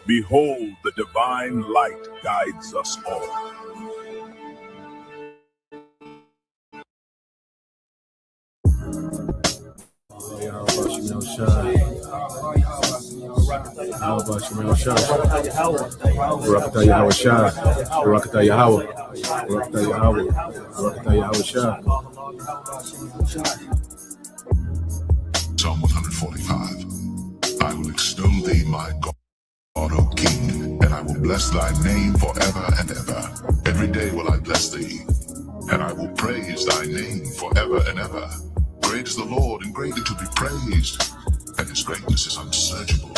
Behold, the divine light guides us all. How about you, Mel Shine? How about you, Mel Shine? Rakata Yahweh Shine. Rakata Yahweh. Rakata Yahweh. Rakata Yahweh Shine. Psalm 145. I will extol thee, my God, O King, and I will bless thy name forever and ever. Every day will I bless thee, and I will praise thy name forever and ever. Great is the Lord, and greatly to be praised, and his greatness is unsearchable.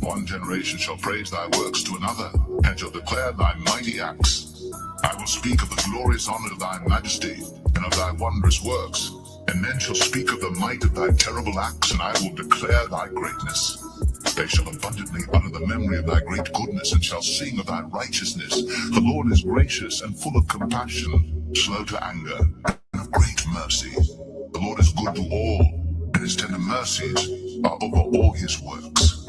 One generation shall praise thy works to another, and shall declare thy mighty acts. I will speak of the glorious honor of thy majesty, and of thy wondrous works. And men shall speak of the might of thy terrible acts, and I will declare thy greatness. They shall abundantly utter the memory of thy great goodness, and shall sing of thy righteousness. The Lord is gracious and full of compassion, slow to anger, and of great mercy. The Lord is good to all, and his tender mercies are over all his works.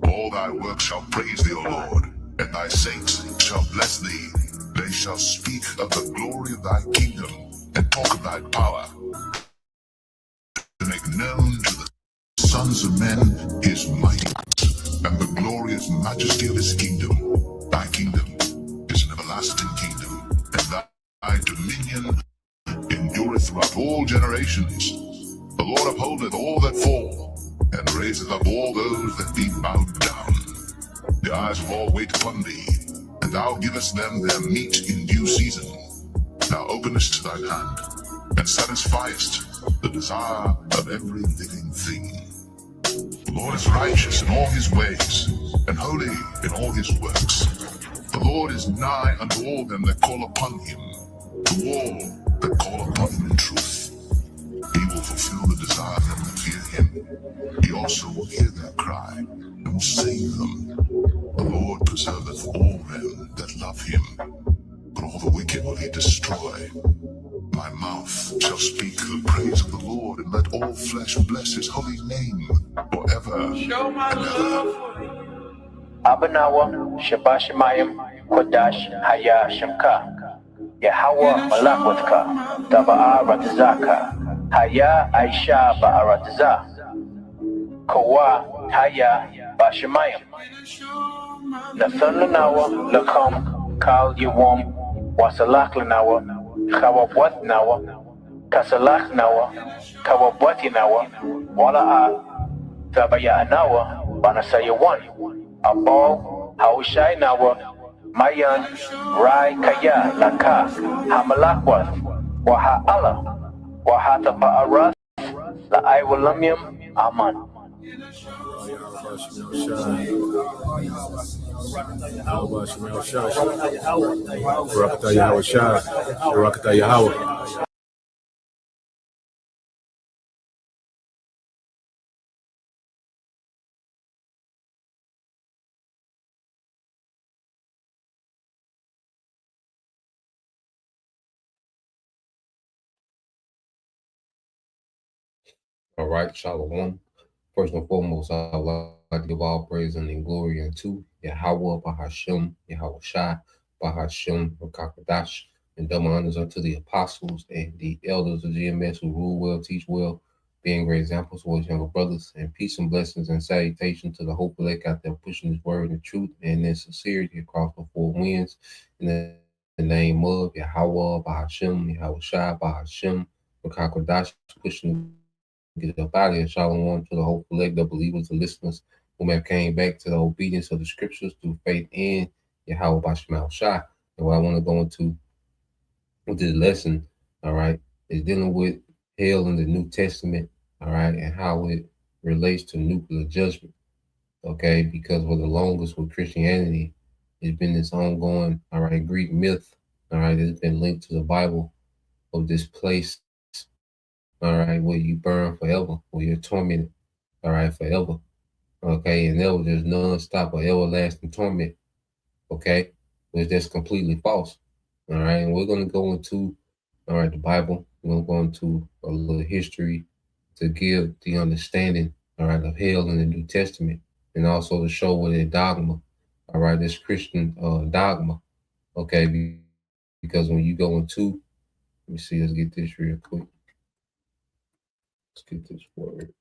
All thy works shall praise thee, O Lord, and thy saints shall bless thee. They shall speak of the glory of thy kingdom, and talk of thy power, to make known to the sons of men his mighty acts, and the glorious majesty of his kingdom. Thy kingdom is an everlasting kingdom, and thy dominion endureth throughout all generations. The Lord upholdeth all that fall, and raiseth up all those that be bowed down. The eyes of all wait upon thee, and thou givest them their meat in due season. Thou openest thine hand, and satisfiest the desire of every living thing. The Lord is righteous in all his ways, and holy in all his works. The Lord is nigh unto all them that call upon him, to all that call upon him in truth. He will fulfill the desire of them that fear him. He also will hear their cry, and will save them. The Lord preserveth all them that love him, but all the wicked will he destroy. My mouth shall speak the praise of the Lord, and let all flesh bless his holy name forever. Show my love for thee. Abanawa, Shabashamayim, Kodash, Haya, Shamka, Yahweh, Malakwaka, Daba'a, Ratazaka, Haya, Aisha, Ba'arataza, Kawa, Haya, Bashamayim, Nathananawa, Lakom, Kal Yawam, Wasalaklanawa, Kawabwatnawa, Kasalaknawa, Kawabwatinawa, Wala'a, Tabayanawa, Banasayawan, Abal, Haushai Nawa, Mayan, Rai Kaya, Laka, Hamalakwath, Waha Allah, Wahata Ba'arath, La Iwalamium, Aman. How about you, Mel Shine? Rakata Yahweh Shine. Rakata Yahweh. All right, Shalom. First and foremost, I would like to give all praise and glory unto Yahweh, Bahashem, Yahweh Shai, Bahashem, Rakakadash, and double honors unto the apostles and the elders of GMS who rule well, teach well, being great examples for his younger brothers, and peace and blessings and salutation to the hopeful elect out there pushing his word and truth and in sincerity across the four winds. In the name of Yahweh, Bahashem, Yahweh Shai, Bahashem, Rakakadash, pushing get up out of here. Shalom to the hopeful elect, the believers, the listeners who have came back to the obedience of the scriptures through faith in Yahweh Bashmal Shai. And what I want to go into with this lesson, all right, is dealing with hell in the New Testament, all right, and how it relates to nuclear judgment, okay, because for the longest with Christianity, it's been this ongoing, all right, Greek myth, all right, it's been linked to the Bible of this place, all right, where you burn forever, where you're tormented, all right, forever, okay, and there was just non-stop or everlasting torment, okay, which that's completely false, all right, and we're going to go into, all right, the Bible, we're going to go into a little history to give the understanding, all right, of hell in the New Testament, and also to show what a dogma All right, this Christian dogma. Okay, because when you go into, let me see, let's get this real quick. Let's get this word.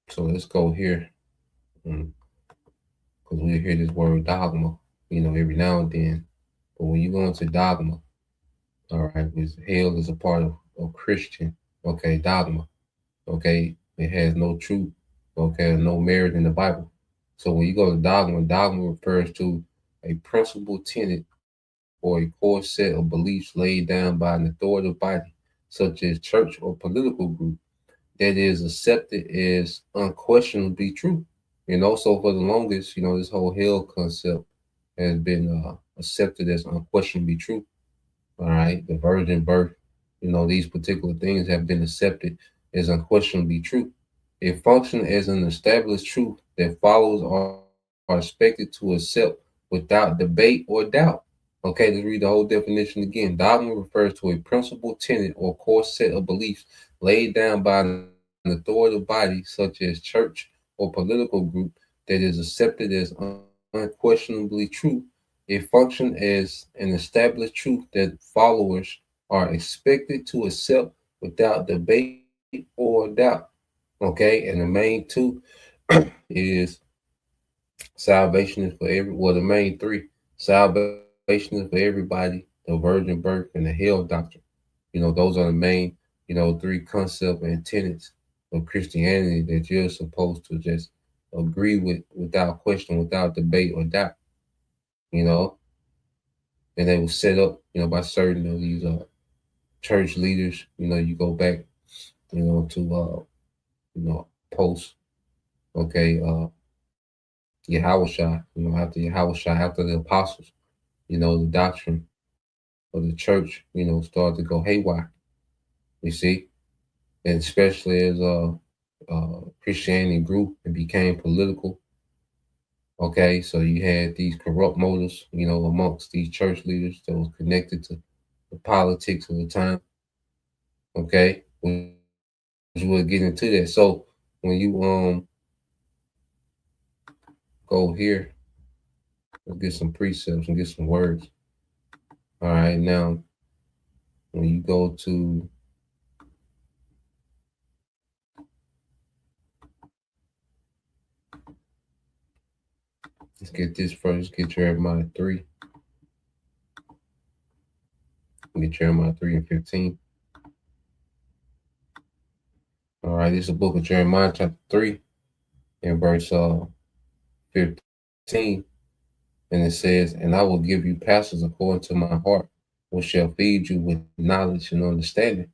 So let's go here, because we hear this word dogma, every now and then. But when you go into dogma, all right, which hell is a part of Christian, okay, dogma, okay, it has no truth, okay, no merit in the Bible. So when you go to dogma, dogma refers to a principal tenet or a core set of beliefs laid down by an authoritative body, such as church or political group, that is accepted as unquestionably true. So for the longest, this whole hell concept has been accepted as unquestionably true. All right, the virgin birth, these particular things have been accepted as unquestionably true. It functions as an established truth that followers are expected to accept without debate or doubt. Okay, let's read the whole definition again. Dogma refers to a principal tenet or core set of beliefs laid down by an authoritative body, such as church or political group, that is accepted as unquestionably true. It functions as an established truth that followers are expected to accept without debate or doubt. Okay, and the main two is salvation is for the main three. Salvation is for everybody, the virgin birth, and the hell doctrine. Those are the main, three concepts and tenets of Christianity that you're supposed to just agree with without question, without debate or doubt. You know, and they were set up, by certain of these church leaders. You go back, to post, okay, Yahushua, after Yahushua, after the apostles, the doctrine of the church, started to go haywire. You see, and especially as Christianity grew and became political. Okay, so you had these corrupt motives, amongst these church leaders that was connected to the politics of the time. Okay, which we'll get into that. So when you go here, let's get some precepts and get some words. All right, now when you go to let's get this first. Get Jeremiah 3. Get Jeremiah 3 and 15. All right, this is the book of Jeremiah, chapter 3, and verse 15. And it says, "And I will give you pastors according to my heart, which shall feed you with knowledge and understanding."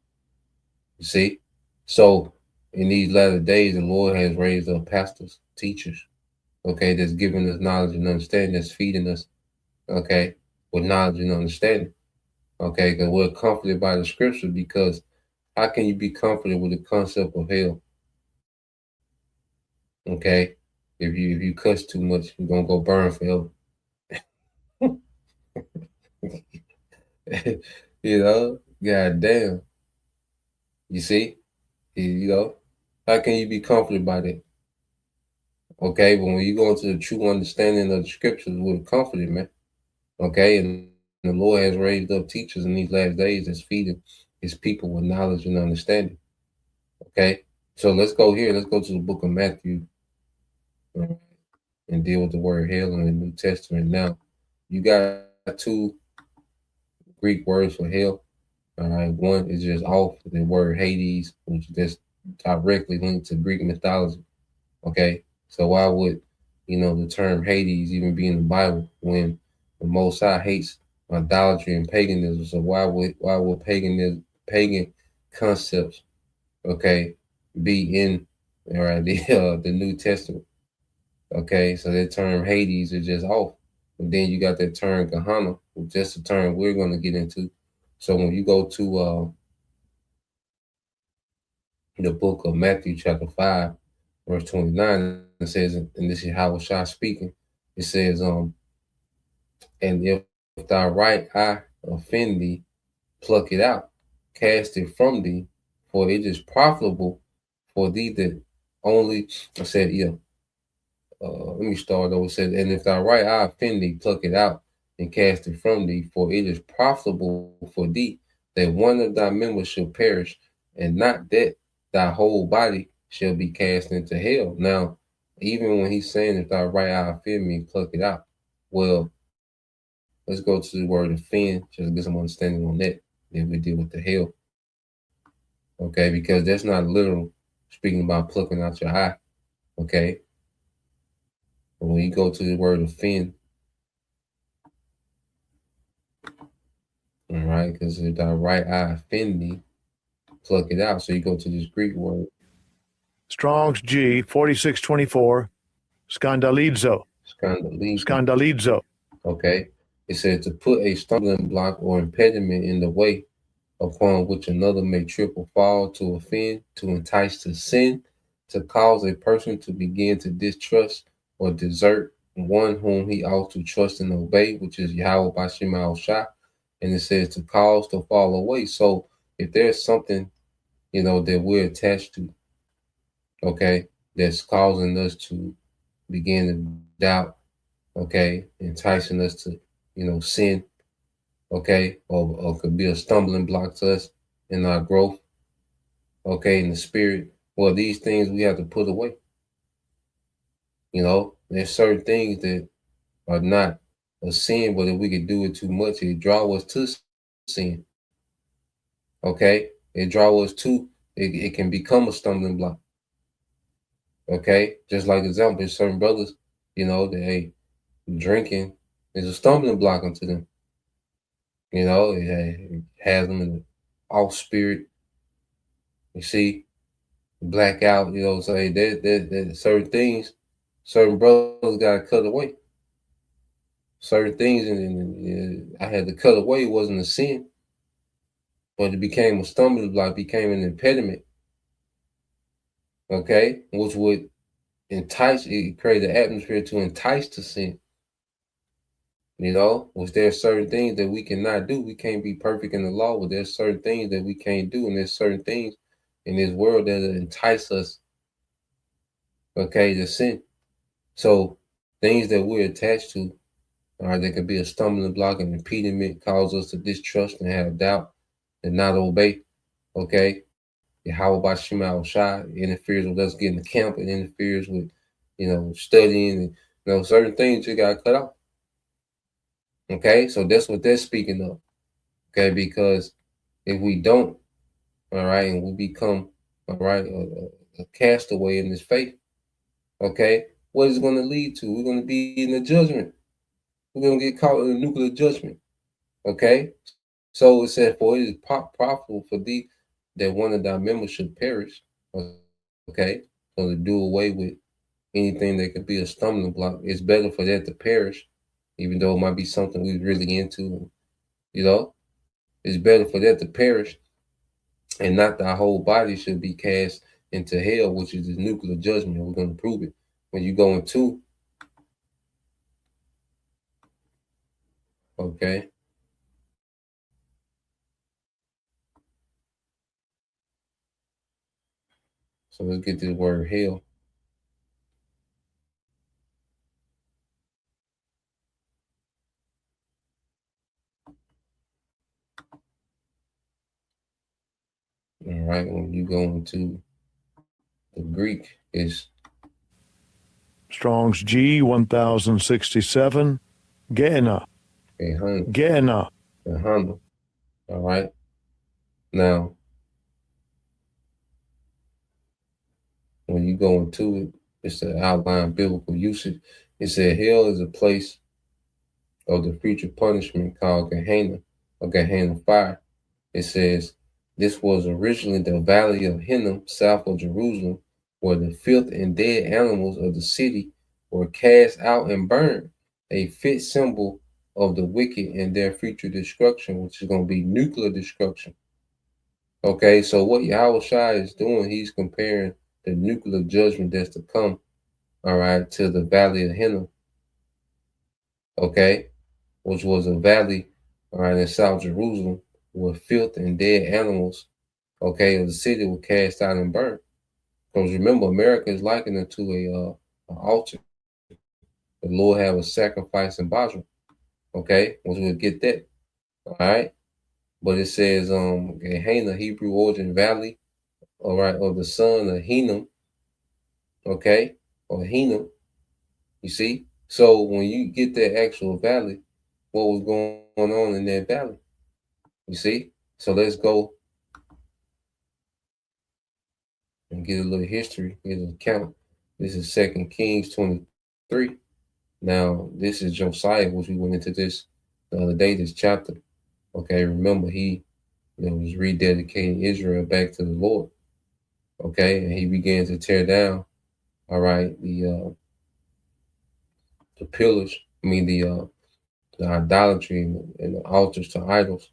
You see? So in these latter days, the Lord has raised up pastors, teachers, okay, that's giving us knowledge and understanding, that's feeding us, okay, with knowledge and understanding. Okay, because we're comforted by the scripture, because how can you be comforted with the concept of hell? Okay, if you cuss too much, you're gonna go burn forever. God damn. You see, how can you be comforted by that? Okay, but when you go into the true understanding of the scriptures, we're comforted, man. Okay, and the Lord has raised up teachers in these last days that's feeding his people with knowledge and understanding. Okay, so let's go here. Let's go to the book of Matthew and deal with the word hell in the New Testament. Now, you got two Greek words for hell. All right, one is just off the word Hades, which is directly linked to Greek mythology. Okay, so why would the term Hades even be in the Bible when the Most High hates idolatry and paganism? So why would pagan concepts, okay, be in the New Testament? Okay, so that term Hades is just off. And then you got that term Gehenna, which is a term we're going to get into. So when you go to the book of Matthew, chapter 5, verse 29, it says, and this is Yahushua speaking, it says, and if thy right eye offend thee, pluck it out, cast it from thee, for it is profitable for thee that only. I said, yeah. Let me start over. It says, and if thy right eye offend thee, pluck it out and cast it from thee, for it is profitable for thee that one of thy members shall perish, and not that thy whole body shall be cast into hell. Now, even when he's saying, if thy right eye offend me, pluck it out. Well, let's go to the word offend, just to get some understanding on that. Then we deal with the hell. Okay, because that's not literal speaking about plucking out your eye. Okay. But when you go to the word offend, all right, because if thy right eye offend thee, pluck it out. So you go to this Greek word. Strong's G 4624, scandalizo. Scandalizo. Scandalizo. Okay. It says to put a stumbling block or impediment in the way upon which another may trip or fall, to offend, to entice to sin, to cause a person to begin to distrust or desert one whom he ought to trust and obey, which is Yahweh Bashim al Shah. And it says to cause to fall away. So if there's something, that we're attached to, okay, that's causing us to begin to doubt, okay, enticing us to, sin, okay, or could be a stumbling block to us in our growth, okay, in the spirit. Well, these things we have to put away. There's certain things that are not a sin, but if we could do it too much, it draw us to sin. Okay, it draw us to it can become a stumbling block. Okay, just like example, certain brothers, they drinking is a stumbling block unto them. It has them in the off spirit. You see, blackout. Say that certain things, certain brothers got to cut away. Certain things, and I had to cut away. It wasn't a sin, but it became a stumbling block, became an impediment. Okay, which would entice. It created an atmosphere to entice to sin. Was there certain things that we cannot do? We can't be perfect in the law, but there's certain things that we can't do, and there's certain things in this world that entice us, okay, to sin. So things that we're attached to, they could be a stumbling block, an impediment, cause us to distrust and have doubt and not obey, okay? How about Shema Shai interferes with us getting to camp, and interferes with, studying, and, certain things you got to cut off. Okay, so that's what they're speaking of. Okay, because if we don't, all right, and we become, all right, a castaway in this faith, okay, what is it going to lead to? We're going to be in the judgment. We're going to get caught in the nuclear judgment. Okay, so it said, for it is profitable for thee that one of thy members should perish. Okay, so to do away with anything that could be a stumbling block, it's better for that to perish, even though it might be something we're really into. It's better for that to perish, and not the whole body should be cast into hell, which is the nuclear judgment. We're going to prove it. When you go into, okay. So let's get this word hell. All right, when you go into the Greek, is Strong's G 1067, Gehenna. Gehenna. All right. Now, when you go into it, it's the outline biblical usage. It said hell is a place of the future punishment called Gehenna, or Gehenna fire. It says this was originally the valley of Hinnom, south of Jerusalem, where the filth and dead animals of the city were cast out and burned, a fit symbol of the wicked and their future destruction, which is going to be nuclear destruction. Okay, so what Yahweh Shai is doing, he's comparing the nuclear judgment that's to come, all right, to the valley of Hinnom, okay, which was a valley, all right, in South Jerusalem, with filth and dead animals, okay, of the city were cast out and burned. Because remember, America is likened unto an altar. The Lord have a sacrifice in Basra, okay, once we'll get that, all right. But it says, Gehenna, Hebrew origin valley, all right, of the son of Hinnom, okay, or Hinnom, you see. So when you get that actual valley, what was going on in that valley? You see? So let's go and get a little history, get an account. This is 2 Kings 23. Now, this is Josiah, which we went into this the other day, this chapter. Okay, remember he was rededicating Israel back to the Lord. Okay, and he began to tear down, all right, the pillars, the idolatry and the altars to idols.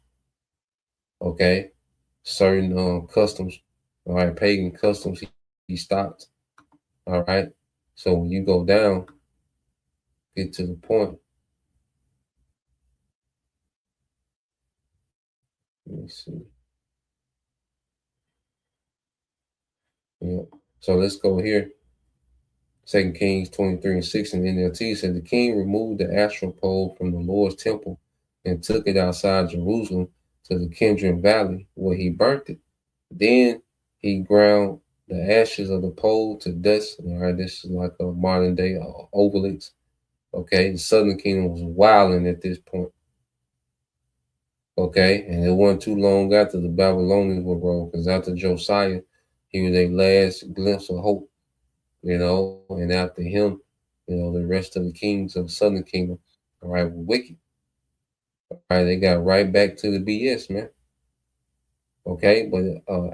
Okay, certain customs, all right, pagan customs he stopped. All right. So when you go down, get to the point. Let me see. Yeah. So let's go here. 2 Kings 23:6 in the NLT said the king removed the astral pole from the Lord's temple and took it outside Jerusalem to the Kidron Valley where he burnt it. Then he ground the ashes of the pole to dust. All right, this is like a modern day obelisk. Okay, the southern kingdom was wilding at this point. Okay, and it wasn't too long after the Babylonians were rolled, because after Josiah, he was a last glimpse of hope, and after him, the rest of the kings of the southern kingdom, all right, were wicked. All right, they got right back to the BS, man. Okay, but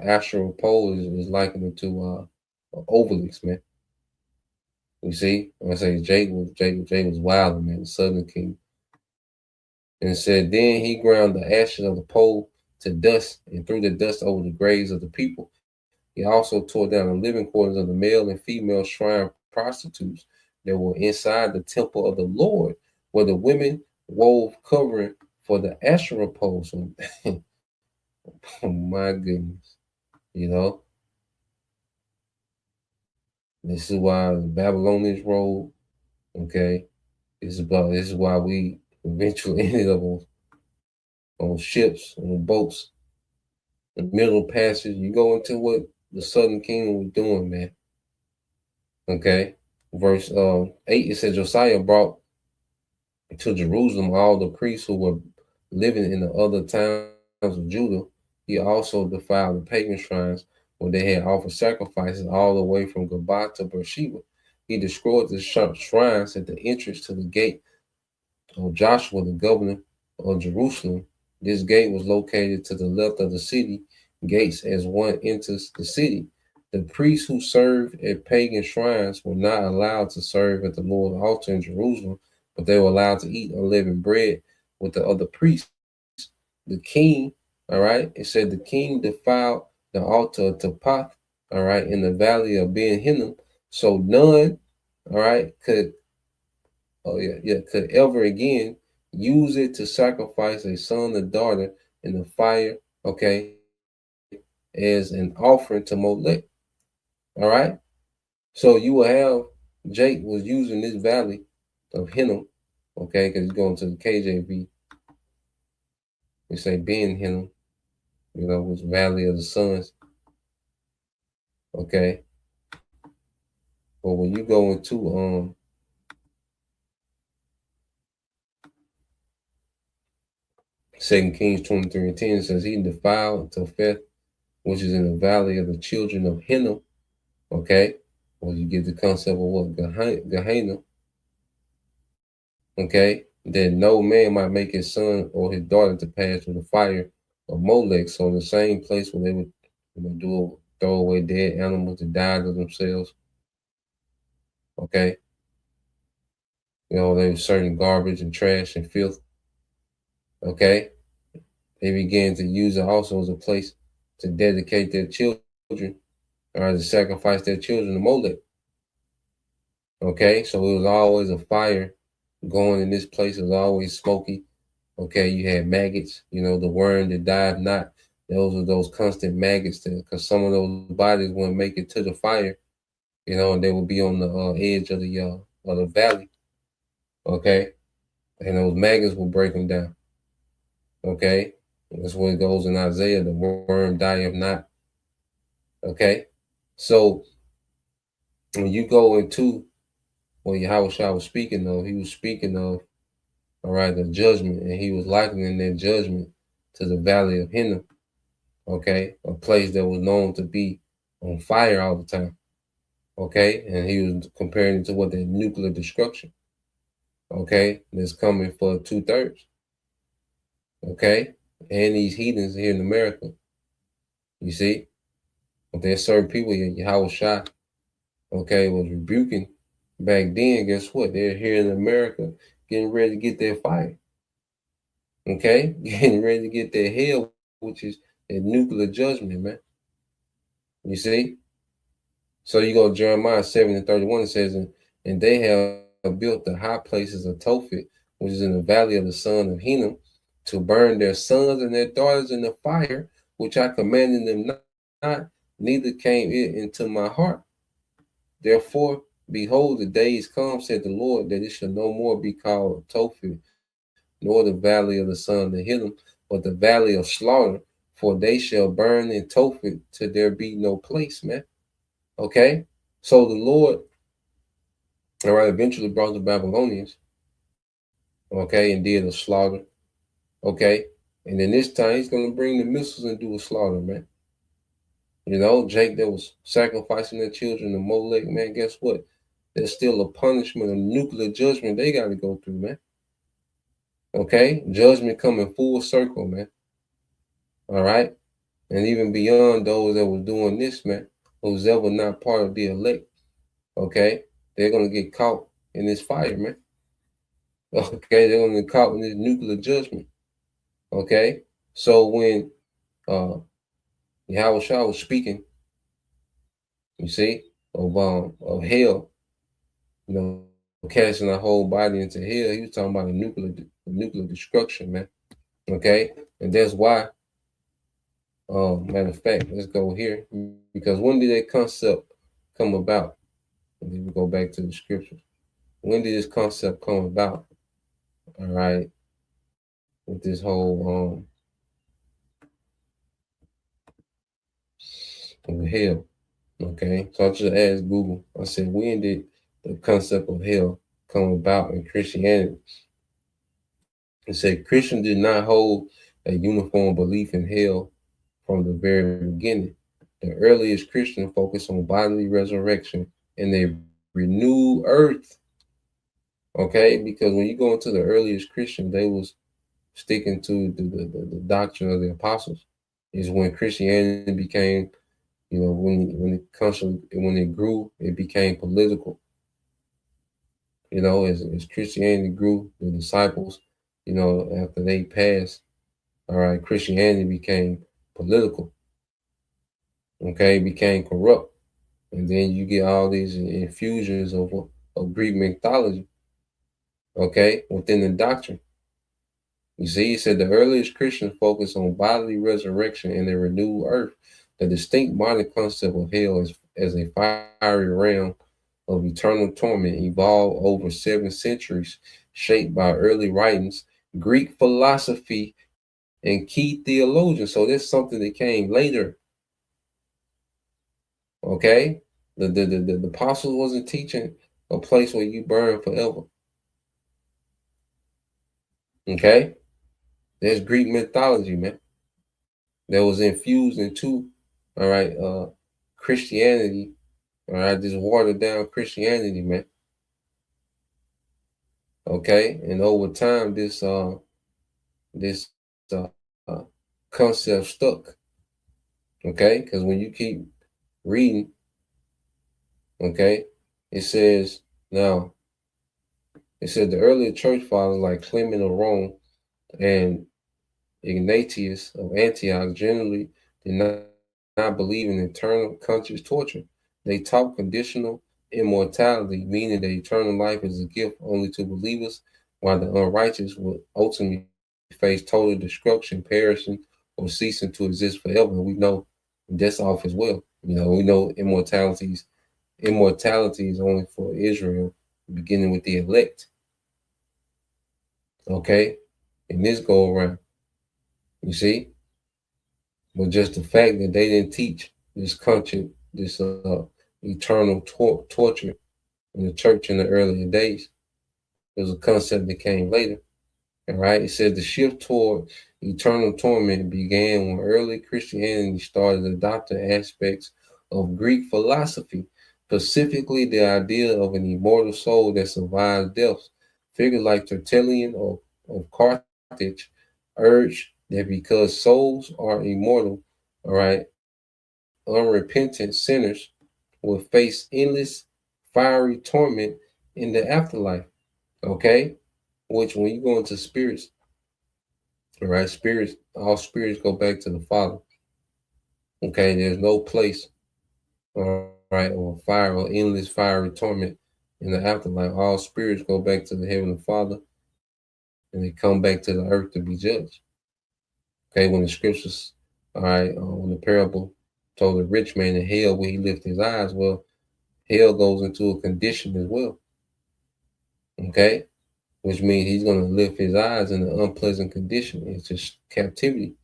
astral pole is likened to obelisk, man. You see, I say Jake was wild, man, the southern king. And it said, then he ground the ashes of the pole to dust and threw the dust over the graves of the people. He also tore down the living quarters of the male and female shrine prostitutes that were inside the temple of the Lord, where the women wove covering for the Asherah poles. Oh my goodness. This is why the Babylonians rolled. Okay. This is why we eventually ended up on ships, on boats, the middle passage. You go into what the southern kingdom was doing, man. Okay. Verse 8, it says Josiah brought to Jerusalem all the priests who were living in the other towns of Judah. He also defiled the pagan shrines where they had offered sacrifices all the way from Gabah to Beersheba. He destroyed the shrines at the entrance to the gate of Joshua, the governor of Jerusalem. This gate was located to the left of the city gates as one enters the city. The priests who served at pagan shrines were not allowed to serve at the Lord's altar in Jerusalem, but they were allowed to eat unleavened bread with the other priests. The king, all right, it said the king defiled the altar of Tapath, all right, in the valley of Ben Hinnom, so none, all right, could ever again use it to sacrifice a son or daughter in the fire, okay, as an offering to Molech. All right. So you will have Jake was using this valley of Hinnom, okay, because he's going to the KJV. We say Ben Hinnom, which Valley of the Sons. Okay. But when you go into 2 Kings 23:10, it says he defiled Topheth, which is in the valley of the children of Hinnom. Okay. Well, you get the concept of what Gehenna. Okay. That no man might make his son or his daughter to pass through the fire of Molech. So in the same place where they would throw away dead animals that died of themselves. Okay. They were serving garbage and trash and filth. Okay. They began to use it also as a place to dedicate their children or to sacrifice their children to Molech. Okay. So it was always a fire going in this place. It was always smoky. Okay, you had maggots, you know, the worm that died not. Those are those constant maggots, because some of those bodies wouldn't make it to the fire, you know, and they would be on the edge of the valley. Okay, and those maggots will break them down. Okay, that's what it goes in Isaiah. The worm dieth not. Okay, so when you go into what Yahweh was speaking of, he was speaking of, all right, the judgment, and he was likening that judgment to the valley of Hinnom. Okay, a place that was known to be on fire all the time. Okay, and he was comparing it to what the nuclear destruction. Okay, that's coming for 2/3. Okay, and these heathens here in America, you see, but there's certain people here, Yahweh Shah, okay, was rebuking back then. Guess what? They're here in America getting ready to get their fire. Okay, getting ready to get their hell, which is a nuclear judgment, man. You see? So you go to Jeremiah 7:31, it says, and they have built the high places of Tophet, which is in the valley of the son of Hinnom, to burn their sons and their daughters in the fire, which I commanded them not, neither came it into my heart. Therefore, behold, the days come, said the Lord, that it shall no more be called Tophet, nor the valley of the son of Hinnom, but the valley of slaughter, for they shall burn in Tophet till there be no place, man. Okay? So the Lord, all right, eventually brought the Babylonians, okay, and did a slaughter, okay? And then this time he's going to bring the missiles and do a slaughter, man. You know, Jake that was sacrificing their children to Molech, man, guess what? There's still a punishment, a nuclear judgment they got to go through, man. Okay? Judgment coming full circle, man. All right? And even beyond those that was doing this, man, who's ever not part of the elect, okay, they're going to get caught in this fire, man. Okay, they're going to get caught in this nuclear judgment. Okay, so when Yahweh Shah was speaking, you see, of hell, you know, casting our whole body into hell, he was talking about a nuclear destruction, man. Okay, and that's why, matter of fact, let's go here, because when did that concept come about? And then we go back to the scriptures. When did this concept come about? All right, with this whole of hell. Okay, so I just asked Google. I said, when did the concept of hell come about in Christianity? It said Christians did not hold a uniform belief in hell from the very beginning. The earliest Christians focused on bodily resurrection and a renewed earth. Okay, because when you go into the earliest Christians, they was sticking to the doctrine of the apostles. Is when Christianity became, you know, when it grew, it became political. You know, as Christianity grew, the disciples, you know, after they passed, all right, Christianity became political. Okay, became corrupt, and then you get all these infusions of Greek mythology. Okay, within the doctrine. You see, he said the earliest Christians focused on bodily resurrection and a renewed earth. The distinct modern concept of hell as a fiery realm of eternal torment evolved over 7 centuries, shaped by early writings, Greek philosophy, and key theologians. So there's something that came later. Okay? The apostles wasn't teaching a place where you burn forever. Okay? There's Greek mythology, man, that was infused into, all right, Christianity, all right, this watered down Christianity, man. Okay, and over time, this uh, concept stuck. Okay, because when you keep reading, okay, it says now. It said the earlier church fathers like Clement of Rome and Ignatius of Antioch generally did not believe in eternal conscious torture. They taught conditional immortality, meaning that eternal life is a gift only to believers, while the unrighteous would ultimately face total destruction, perishing, or ceasing to exist forever. And we know that's off as well. We know immortality is only for Israel, beginning with the elect. Okay, in this go around, you see, but just the fact that they didn't teach this country, this eternal torture in the church in the earlier days. It was a concept that came later. All right, it says the shift toward eternal torment began when early Christianity started adopting aspects of Greek philosophy, specifically the idea of an immortal soul that survives death. Figures like Tertullian of Carthage urged that because souls are immortal, all right, unrepentant sinners will face endless fiery torment in the afterlife. Okay, which when you go into spirits, all right, all spirits go back to the Father. Okay, there's no place, all right, or fire or endless fiery torment in the afterlife. All spirits go back to the Heavenly Father, and they come back to the earth to be judged. Okay, when the scriptures, all right, when the parable told the rich man in hell where he lifted his eyes, well, hell goes into a condition as well. Okay, which means he's going to lift his eyes in an unpleasant condition. It's just captivity.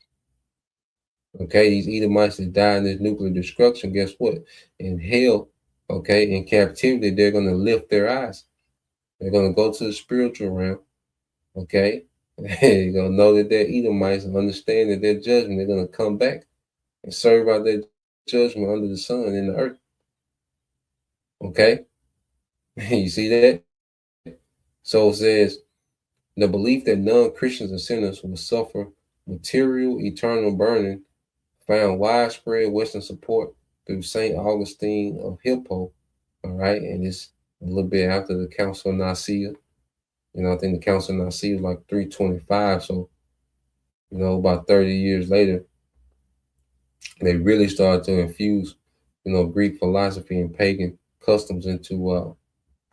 Okay, these Edomites that die in this nuclear destruction, guess what? In hell, okay, in captivity, they're going to lift their eyes. They're going to go to the spiritual realm, okay? They're going to know that they're Edomites and understand that their judgment, they're going to come back and serve out their judgment under the sun in the earth. Okay? You see that? So it says, the belief that non-Christians and sinners will suffer material eternal burning found widespread Western support through St. Augustine of Hippo, all right, and it's a little bit after the Council of Nicaea. I think the Council of Nicaea was like 325, so, about 30 years later, they really started to infuse, Greek philosophy and pagan customs into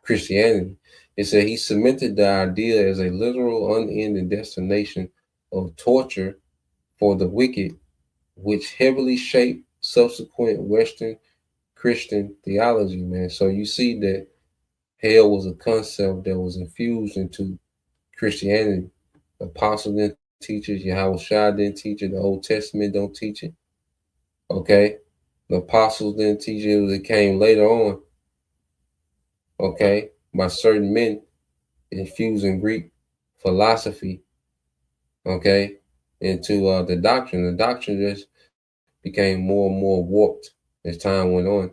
Christianity. It said he cemented the idea as a literal unending destination of torture for the wicked, which heavily shaped subsequent Western Christian theology, man. So you see that hell was a concept that was infused into Christianity. The Apostle didn't teach it, Yahweh Shai didn't teach it, the Old Testament don't teach it. Okay? The apostles didn't teach it, it came later on. Okay, by certain men infusing Greek philosophy, okay, into the doctrine. The doctrine just became more and more warped as time went on.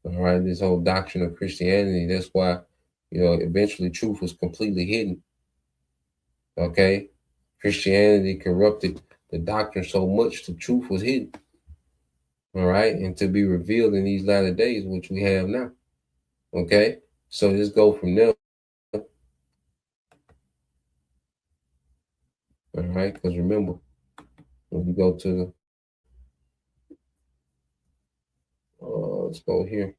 All right, this whole doctrine of Christianity. That's why, eventually truth was completely hidden. Okay, Christianity corrupted the doctrine so much the truth was hidden. All right, and to be revealed in these latter days, which we have now. Okay, so just go from there. All right, because remember, when you go to let's go here,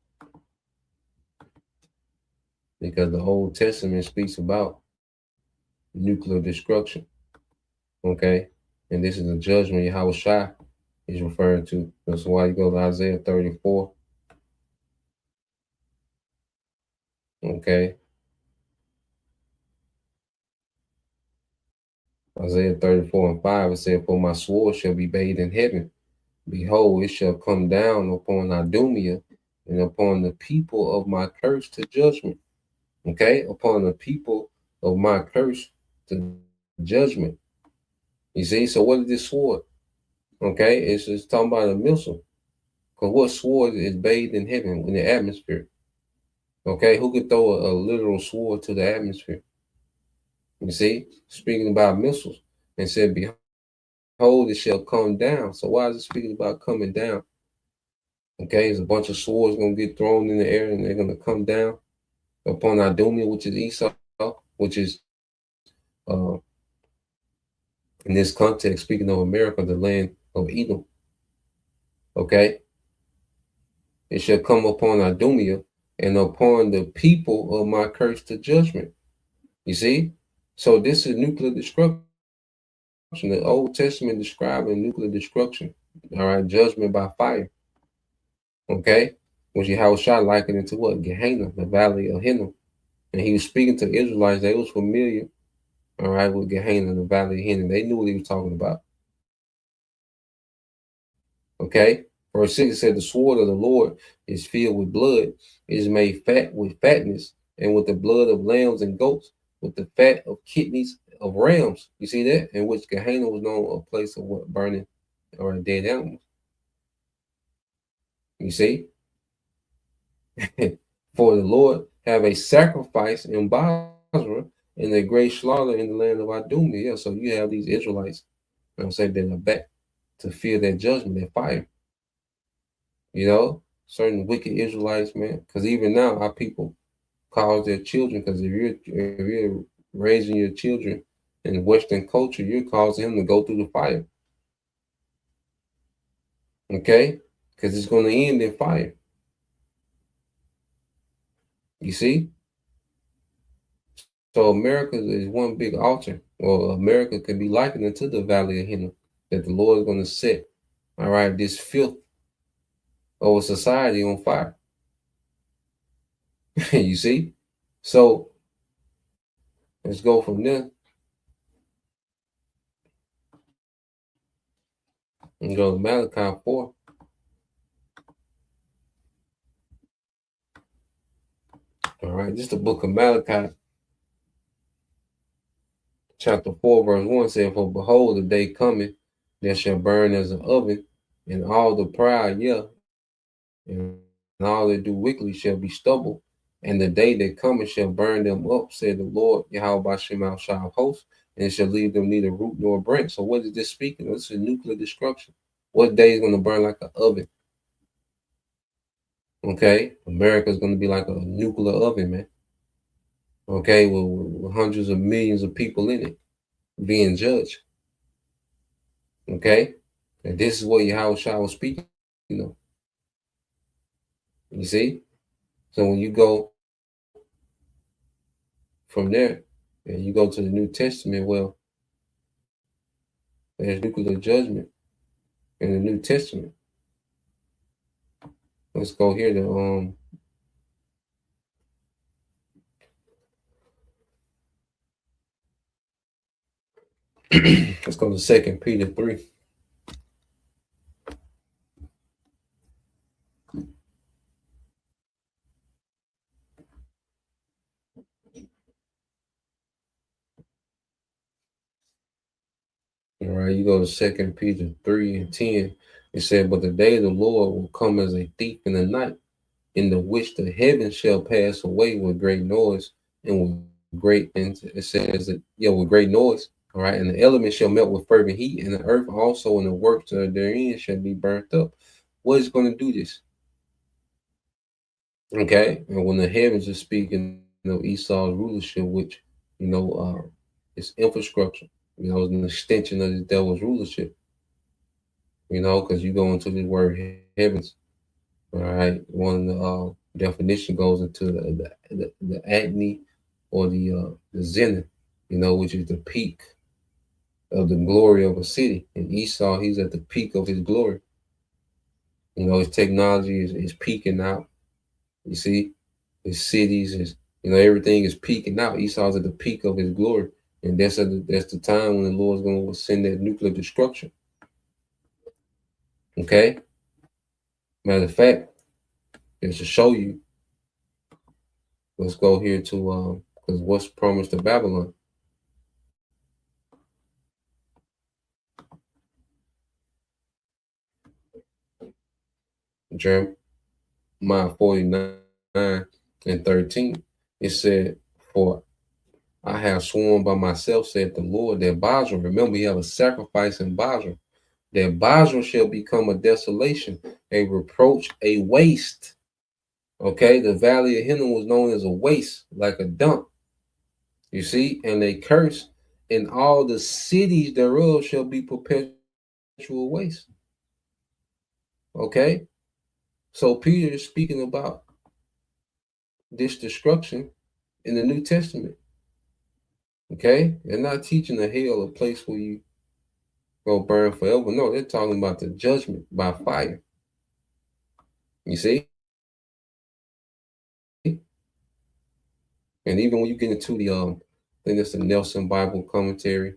because the Old Testament speaks about nuclear destruction. Okay, and this is a judgment Yahweh Shai is referring to. That's why you go to Isaiah 34. Okay, Isaiah 34 and 5, it said, "For my sword shall be bathed in heaven. Behold, it shall come down upon Idumea and upon the people of my curse to judgment." Okay, upon the people of my curse to judgment. You see, so what is this sword? Okay, it's talking about a missile. Because what sword is bathed in heaven, in the atmosphere? Okay, who could throw a literal sword to the atmosphere? You see, speaking about missiles, and said, "Behold, it shall come down." So why is it speaking about coming down? Okay, there's a bunch of swords going to get thrown in the air, and they're going to come down upon Idumea, which is Esau, which is, in this context, speaking of America, the land of Edom. Okay, it shall come upon Idumea and upon the people of my curse to judgment. You see? So this is nuclear destruction. The Old Testament describing nuclear destruction. All right, judgment by fire. Okay, which Yahushua likened it to what? Gehenna, the valley of Hinnom. And he was speaking to Israelites. They was familiar, all right, with Gehenna, the valley of Hinnom. They knew what he was talking about. Okay, verse 6 said, the sword of the Lord is filled with blood, it is made fat with fatness, and with the blood of lambs and goats, with the fat of kidneys of rams. You see that? In which Gehenna was known a place of what? Burning or dead animals. You see? For the Lord have a sacrifice in Basra and a great slaughter in the land of Idumea. Yeah, so you have these Israelites, you know what I'm saying, that are back to fear that judgment, that fire. You know, certain wicked Israelites, man. Because even now, our people cause their children. Because if you're raising your children in Western culture, you're causing them to go through the fire. Okay, because it's going to end in fire. You see. So America is one big altar. Well, America can be likened to the valley of Hinnom that the Lord is going to set. All right, this filth of society on fire. You see? So let's go from there and go to Malachi 4. All right, this is the book of Malachi, chapter 4, verse 1 says, for behold, the day cometh that shall burn as an oven, and all the proud, and all that do wickedly shall be stubble. And the day that cometh shall burn them up, said the Lord, Yahweh Bashem of hosts, and it shall leave them neither root nor branch. So what is this speaking of? This is nuclear destruction. What day is going to burn like an oven? Okay, America is going to be like a nuclear oven, man. Okay, with hundreds of millions of people in it being judged. Okay, and this is what Yahweh was speaking, you know. You see? So when you go from there and you go to the New Testament, well, there's nuclear judgment in the New Testament. Let's go here to let's go to 2 Peter 3. All right, you go to 2 Peter 3 and 10. It said, but the day of the Lord will come as a thief in the night, in the which the heavens shall pass away with great noise, and with great, and it says that, with great noise. All right, and the elements shall melt with fervent heat, and the earth also and the works therein shall be burnt up. What is going to do this? Okay, and when the heavens are speaking of Esau's rulership, which is infrastructure, is an extension of the devil's rulership. Because you go into the word heavens. All right, one of the definition goes into the acne or the zenith, which is the peak of the glory of a city. And Esau, he's at the peak of his glory. His technology is peaking out. You see, his cities, everything is peaking out. Esau's at the peak of his glory. And that's the time when the Lord's going to send that nuclear destruction. Okay? Matter of fact, just to show you, let's go here to, because what's promised to Babylon? Jeremiah 49 and 13. It said, for I have sworn by myself, said the Lord, that Basra, remember, you have a sacrifice in Basra, that Basra shall become a desolation, a reproach, a waste. Okay, the valley of Hinnom was known as a waste, like a dump. You see, and a curse, and all the cities thereof shall be perpetual waste. Okay, so Peter is speaking about this destruction in the New Testament. Okay, they're not teaching a hell, a place where you gonna burn forever. No, they're talking about the judgment by fire. You see? And even when you get into the I think that's the Nelson Bible commentary.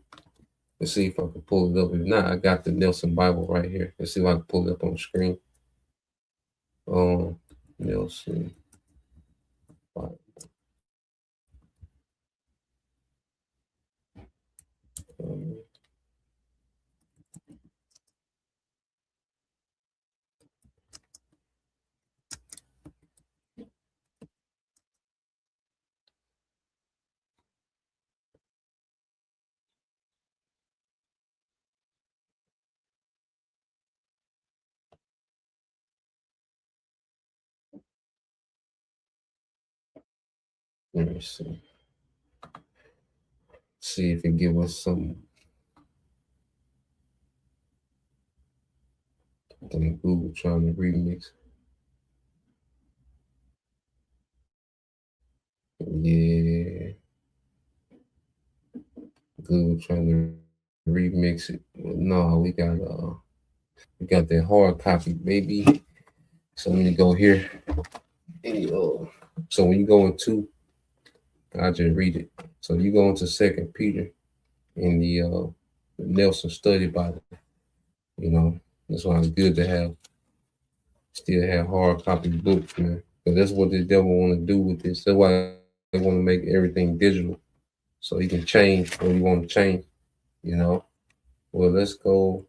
Let's see if I can pull it up. If not, I got the Nelson Bible right here. Let's see if I can pull it up on the screen. Nelson Bible. Let me see. See if it give us some. I think Google trying to remix. Yeah. Google trying to remix it. No, we got that hard copy, baby. So let me go here. So when you go into, I'll just read it. So you go into 2 Peter in the Nelson Study Bible. You know, that's why it's good to still have hard copy books, man. Because that's what the devil want to do with this. That's why they want to make everything digital, so you can change what you want to change. You know. Well, let's go.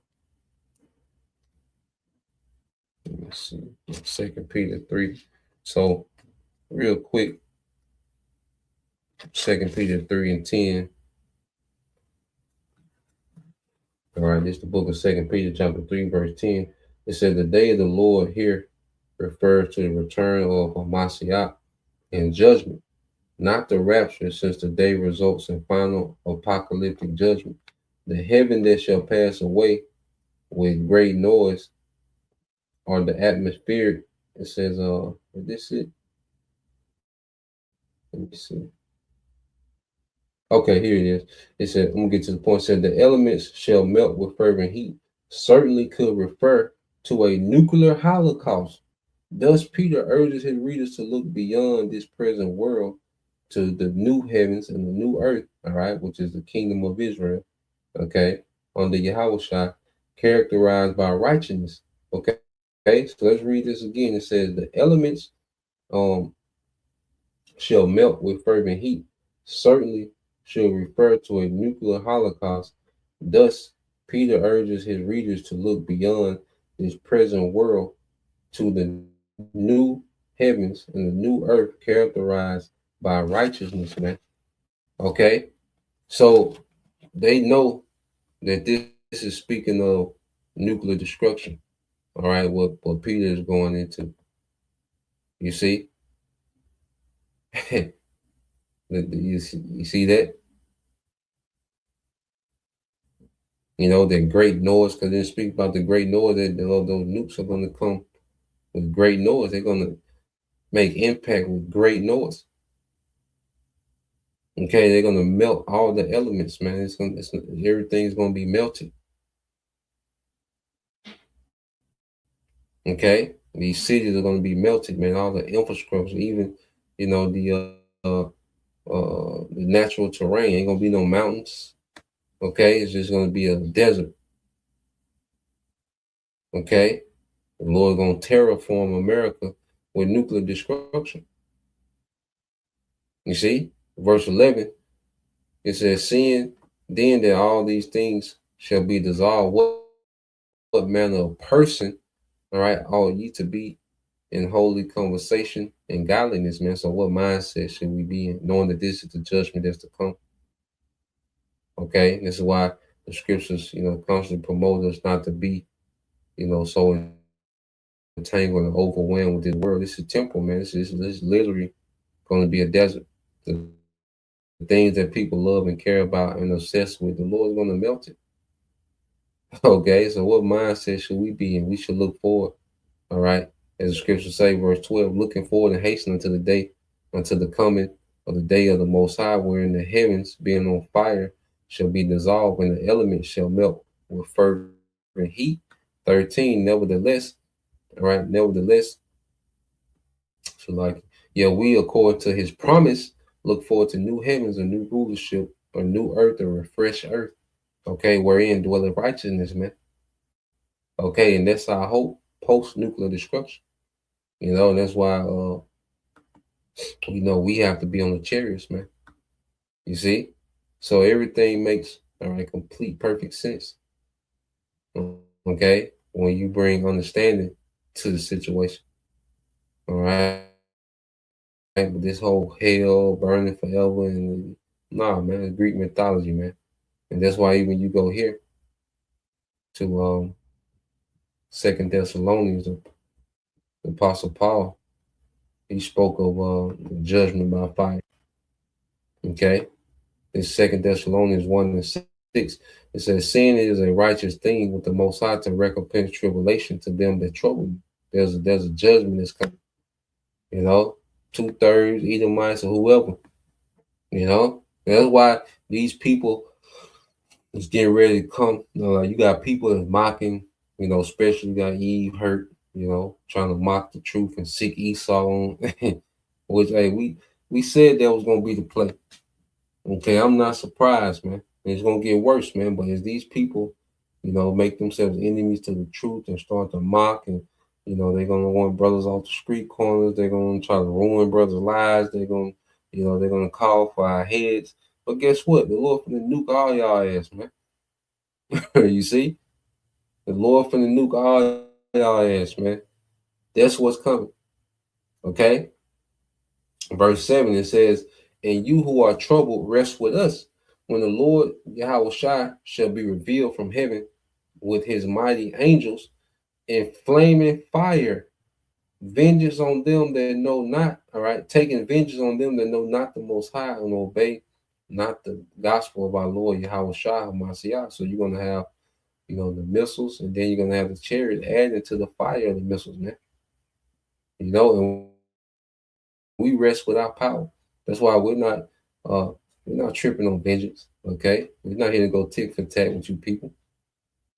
Let me see. 2 Peter 3. So real quick, 2 Peter 3 and 10. All right, this is the book of 2 Peter chapter 3, verse 10. It says, the day of the Lord here refers to the return of Mashiach and judgment, not the rapture, since the day results in final apocalyptic judgment. The heaven that shall pass away with great noise, or the atmospheric. It says, is this it? Let me see. Okay, here it is. It said, I'm gonna get to the point. It said, the elements shall melt with fervent heat. Certainly could refer to a nuclear holocaust. Thus, Peter urges his readers to look beyond this present world to the new heavens and the new earth, all right, which is the kingdom of Israel, okay, under Yahushua, characterized by righteousness. Okay, so let's read this again. It says, the elements shall melt with fervent heat. Certainly should refer to a nuclear holocaust. Thus, Peter urges his readers to look beyond this present world to the new heavens and the new earth characterized by righteousness, man. Okay? So they know that this is speaking of nuclear destruction. All right, what Peter is going into. You see? you see that? You know, that great noise, because they speak about the great noise that those nukes are going to come with great noise. They're going to make impact with great noise. Okay, they're going to melt all the elements, man. Everything's going to be melted. Okay, these cities are going to be melted, man. All the infrastructure, even, you know, the natural terrain, ain't going to be no mountains. Okay, it's just going to be a desert. Okay, the Lord's going to terraform America with nuclear destruction. You see, verse 11, it says, seeing then that all these things shall be dissolved, what manner of person, all right, ought ye to be in holy conversation and godliness, man? So what mindset should we be in, knowing that this is the judgment that's to come? Okay, this is why the scriptures, you know, constantly promote us not to be, you know, so entangled and overwhelmed with this world. This is temporal, man. This is literally going to be a desert. The things that people love and care about and obsess with, the Lord's going to melt it. Okay, so what mindset should we be in? We should look forward, all right? As the scriptures say, verse 12, looking forward and hastening to the day, unto the coming of the day of the Most High, wherein the heavens, being on fire, shall be dissolved, and the elements shall melt with fervent heat. 13, nevertheless, all right, nevertheless, so like, yeah, we, according to his promise, look forward to new heavens, a new rulership, a new earth, a refreshed earth, okay, wherein dwelleth righteousness, man. Okay, and that's our hope post-nuclear destruction. You know, that's why we have to be on the chariots, man. You see? So everything makes complete perfect sense. Okay, when you bring understanding to the situation. All right. But this whole hell burning forever and nah, man, it's Greek mythology, man. And that's why even you go here to Second Thessalonians, the Apostle Paul, he spoke of judgment by fire. Okay. This Second Thessalonians 1:6. It says, sin is a righteous thing with the Most High to recompense tribulation to them that trouble you. There's a judgment that's coming. You know, 2/3 Edomites or whoever. You know, that's why these people is getting ready to come. You got people that's mocking. You know, especially you got Eve hurt. You know, trying to mock the truth and sick Esau on. Which hey, we said that was gonna be the play. Okay, I'm not surprised, man. It's gonna get worse, man. But as these people, make themselves enemies to the truth and start to mock, and they're gonna want brothers off the street corners. They're gonna try to ruin brothers' lives. They're gonna call for our heads. But guess what? The Lord finna nuke all y'all ass, man. You see, the Lord finna nuke all y'all ass, man. That's what's coming. Okay. Verse 7, it says, and you who are troubled, rest with us when the Lord Yahushua shall be revealed from heaven with his mighty angels in flaming fire, vengeance on them that know not, all right, taking vengeance on them that know not the Most High and obey not the gospel of our Lord Yahushua HaMashiach. So you're going to have, the missiles, and then you're going to have the chariot added to the fire of the missiles, man. And we rest with our power. That's why we're not tripping on vengeance. Okay, we're not here to go tick for tat with you people.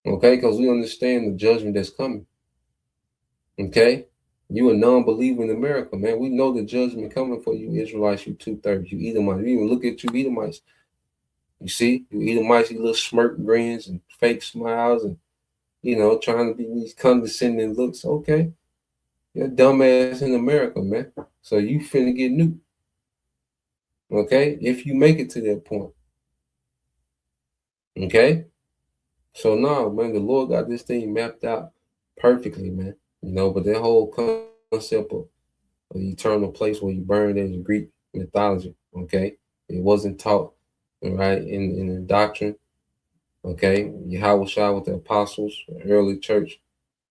Okay, because we understand the judgment that's coming. Okay, you a non-believer in America, man. We know the judgment coming for you Israelites, you 2/3, you Edomites. We even look at you Edomites. You see, you Edomites, you little smirk grins and fake smiles and trying to be these condescending looks. Okay, you're a dumbass in America, man. So you finna get nuked. Okay, if you make it to that point. Okay, so now, man, the Lord got this thing mapped out perfectly, man. But that whole concept of the eternal place where you burn is Greek mythology. Okay, it wasn't taught, right, in the doctrine. Okay, Yahushua with the apostles, the early church,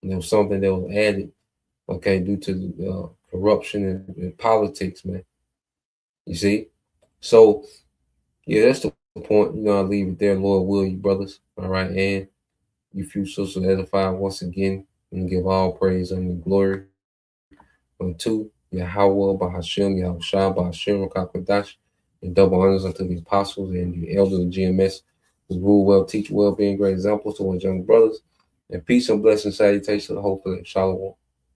and there was something that was added. Okay, due to the corruption and politics, man. You see, so yeah, that's the point. I'll leave it there. Lord will, you brothers. All right, and you few sisters edified once again, and give all praise and glory unto Yahweh, Bahashem, Yahushua, Bahashem, Kakadash, and double honors unto the apostles and the elders of GMS who rule well, teach well, being great examples to one's young brothers. And peace and blessings, salutations to the whole Shalom.